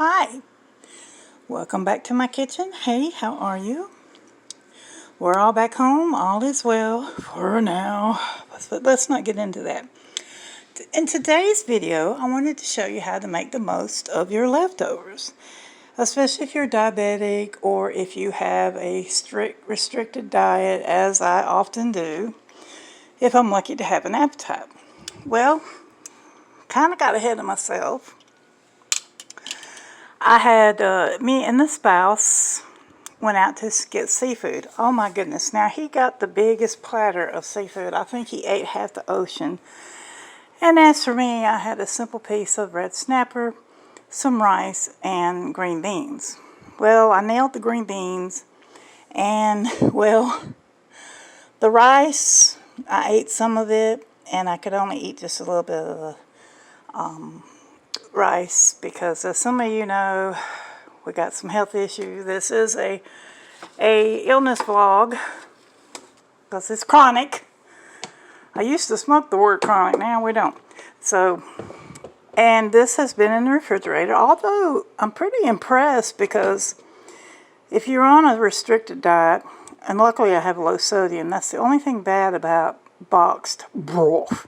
Hi, welcome back to my kitchen. Hey, how are you? We're all back home. All is well for now. But let's not get into that. In today's video, I wanted to show you how to make the most of your leftovers, especially if you're diabetic or if you have a strict restricted diet, as I often do, if I'm lucky to have an appetite. Well, kind of got ahead of myself. I had me and the spouse went out to get seafood. Oh my goodness. Now he got the biggest platter of seafood. I think he ate half the ocean. And as for me, I had a simple piece of red snapper, some rice, and green beans. Well, I nailed the green beans. And, well, the rice, I ate some of it. And I could only eat just a little bit of the rice because, as some of you know, we got some health issues. This is a illness vlog because it's chronic. I used to smoke the word chronic, now we don't. So, and this has been in the refrigerator, although I'm pretty impressed because if you're on a restricted diet, and luckily I have low sodium, that's the only thing bad about boxed broth.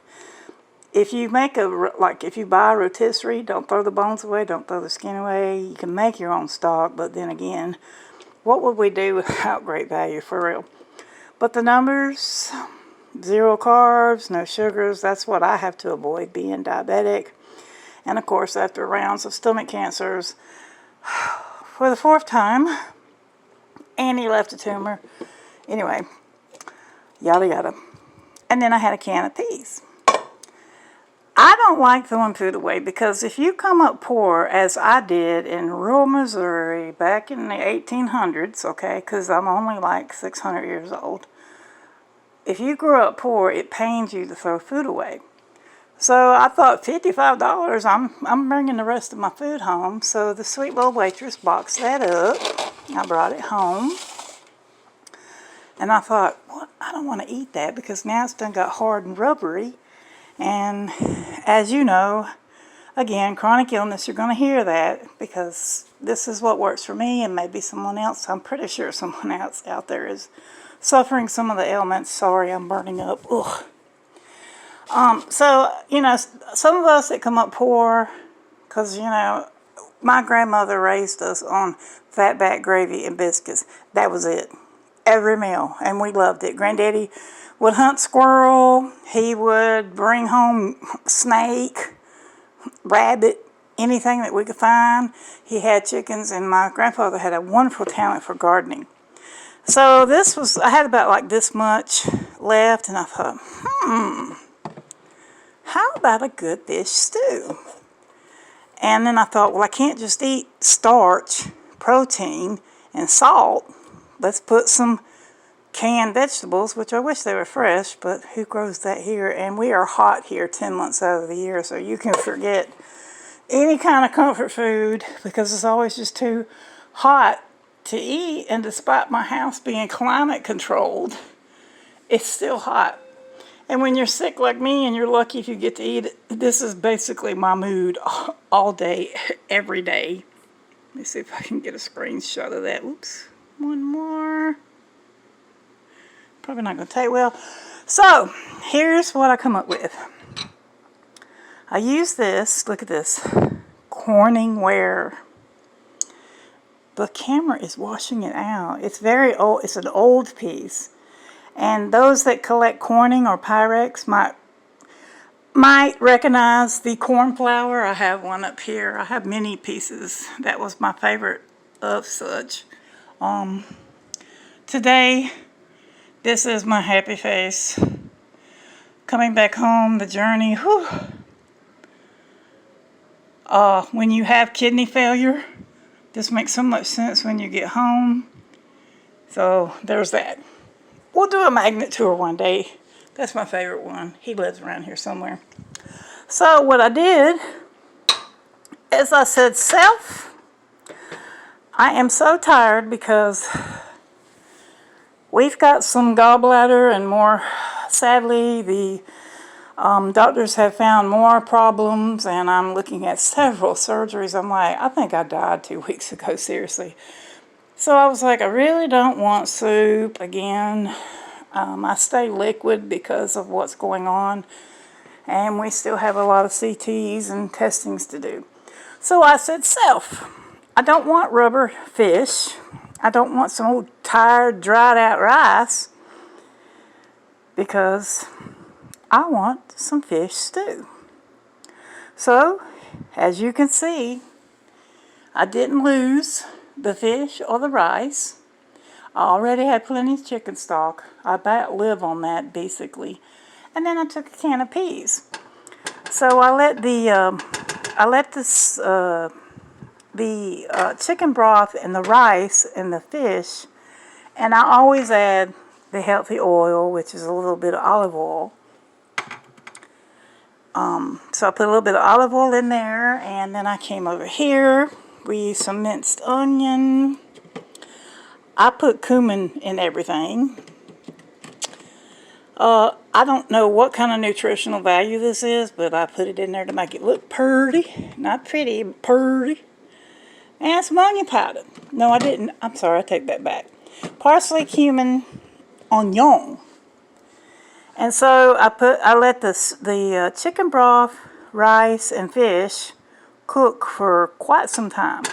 If you make if you buy a rotisserie, don't throw the bones away, don't throw the skin away. You can make your own stock, but then again, what would we do without great value, for real? But the numbers, 0 carbs, no sugars, that's what I have to avoid being diabetic. And of course, after rounds of stomach cancers, for the 4th time, Annie left a tumor. Anyway, yada yada. And then I had a can of peas. I don't like throwing food away because if you come up poor, as I did in rural Missouri back in the 1800s, okay, because I'm only like 600 years old, if you grew up poor, it pains you to throw food away. So I thought $55, I'm bringing the rest of my food home. So the sweet little waitress boxed that up. I brought it home. And I thought, well, I don't want to eat that because now it's done got hard and rubbery. And as you know, again, chronic illness, you're going to hear that because this is what works for me and maybe someone else. I'm pretty sure someone else out there is suffering some of the ailments. Sorry, I'm burning up. Ugh. So, you know, some of us that come up poor, because, you know, my grandmother raised us on fatback gravy and biscuits. That was it. Every meal. And we loved it. Granddaddy would hunt squirrel. He would bring home snake, rabbit, anything that we could find. He had chickens, and my grandfather had a wonderful talent for gardening. So this was, I had about like this much left, and I thought, how about a good fish stew? And then I thought, well, I can't just eat starch, protein, and salt. Let's put some canned vegetables, which I wish they were fresh, but who grows that here? And we are hot here 10 months out of the year, so you can forget any kind of comfort food because it's always just too hot to eat. And despite my house being climate controlled, it's still hot. And when you're sick like me and you're lucky if you get to eat it, this is basically my mood all day, every day. Let me see if I can get a screenshot of that. Oops, one more. Probably not going to take well. So, here's what I come up with. I use this, look at this, Corningware. The camera is washing it out. It's very old, it's an old piece. And those that collect Corning or Pyrex might recognize the corn flour. I have one up here. I have many pieces. That was my favorite of such. Today, this is my happy face. Coming back home, the journey. Whew. When you have kidney failure, this makes so much sense when you get home. So there's that. We'll do a magnet tour one day. That's my favorite one. He lives around here somewhere. So what I did is I said, self, I am so tired because we've got some gallbladder and more, sadly, the Doctors have found more problems, and I'm looking at several surgeries. I'm like, I think I died 2 weeks ago, seriously. So I was like, I really don't want soup again. I stay liquid because of what's going on, and we still have a lot of CTs and testings to do. So I said, self, I don't want rubber fish. I don't want some old tired, dried out rice, because I want some fish stew. So, as you can see, I didn't lose the fish or the rice. I already had plenty of chicken stock. I about live on that, basically. And then I took a can of peas. So I let the chicken broth and the rice and the fish, and I always add the healthy oil, which is a little bit of olive oil. So I put a little bit of olive oil in there, and then I came over here. We used some minced onion. I put cumin in everything. I don't know what kind of nutritional value this is, but I put it in there to make it look pretty. Not pretty, but pretty. And some onion powder. No, I didn't. I'm sorry, I take that back. Parsley, cumin, onion. And so I let the chicken broth, rice, and fish cook for quite some time.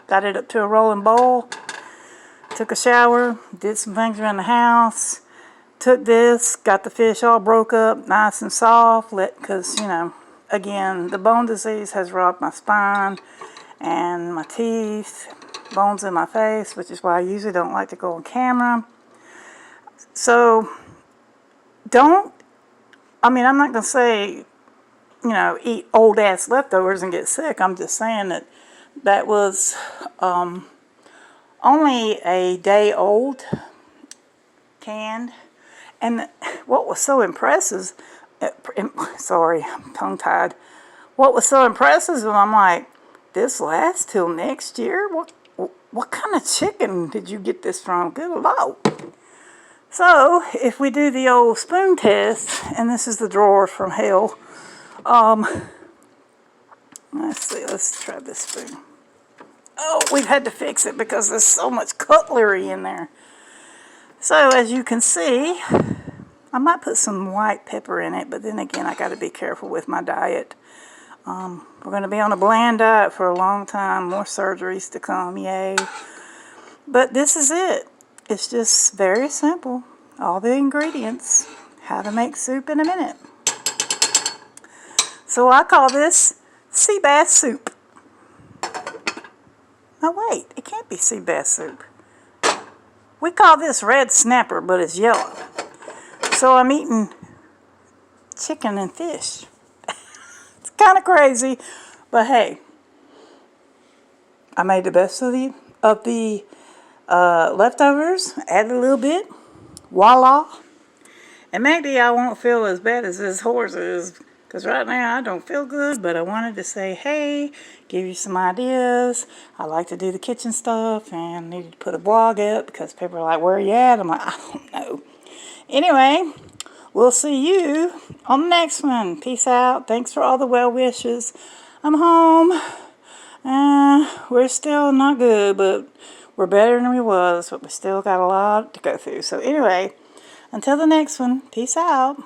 Got it up to a rolling boil. Took a shower, did some things around the house. Took this, got the fish all broke up, nice and soft. Because, you know, again, the bone disease has robbed my spine and my teeth, bones in my face, which is why I usually don't like to go on camera. So, I'm not going to say, you know, eat old ass leftovers and get sick. I'm just saying that was only a day old, canned. And what was so impressive, sorry, I'm tongue-tied. What was so impressive is I'm like, this lasts till next year? What kind of chicken did you get this from? Good Lord. So, if we do the old spoon test, and this is the drawer from hell, let's see, let's try this spoon. Oh, we've had to fix it because there's so much cutlery in there. So, as you can see, I might put some white pepper in it, but then again, I got to be careful with my diet. We're going to be on a bland diet for a long time, more surgeries to come, yay. But this is it. It's just very simple. All the ingredients. How to make soup in a minute. So I call this sea bass soup. No, wait. It can't be sea bass soup. We call this red snapper, but it's yellow. So I'm eating chicken and fish. It's kind of crazy, but hey. I made the best of the leftovers, added a little bit, voila. And maybe I won't feel as bad as this horse is, because right now I don't feel good, but I wanted to say, hey, give you some ideas. I like to do the kitchen stuff, and needed to put a blog up, because people are like, where are you at? I'm like, I don't know. Anyway, we'll see you on the next one. Peace out. Thanks for all the well wishes. I'm home. We're still not good, but we're better than we was, but we still got a lot to go through. So anyway, until the next one, peace out.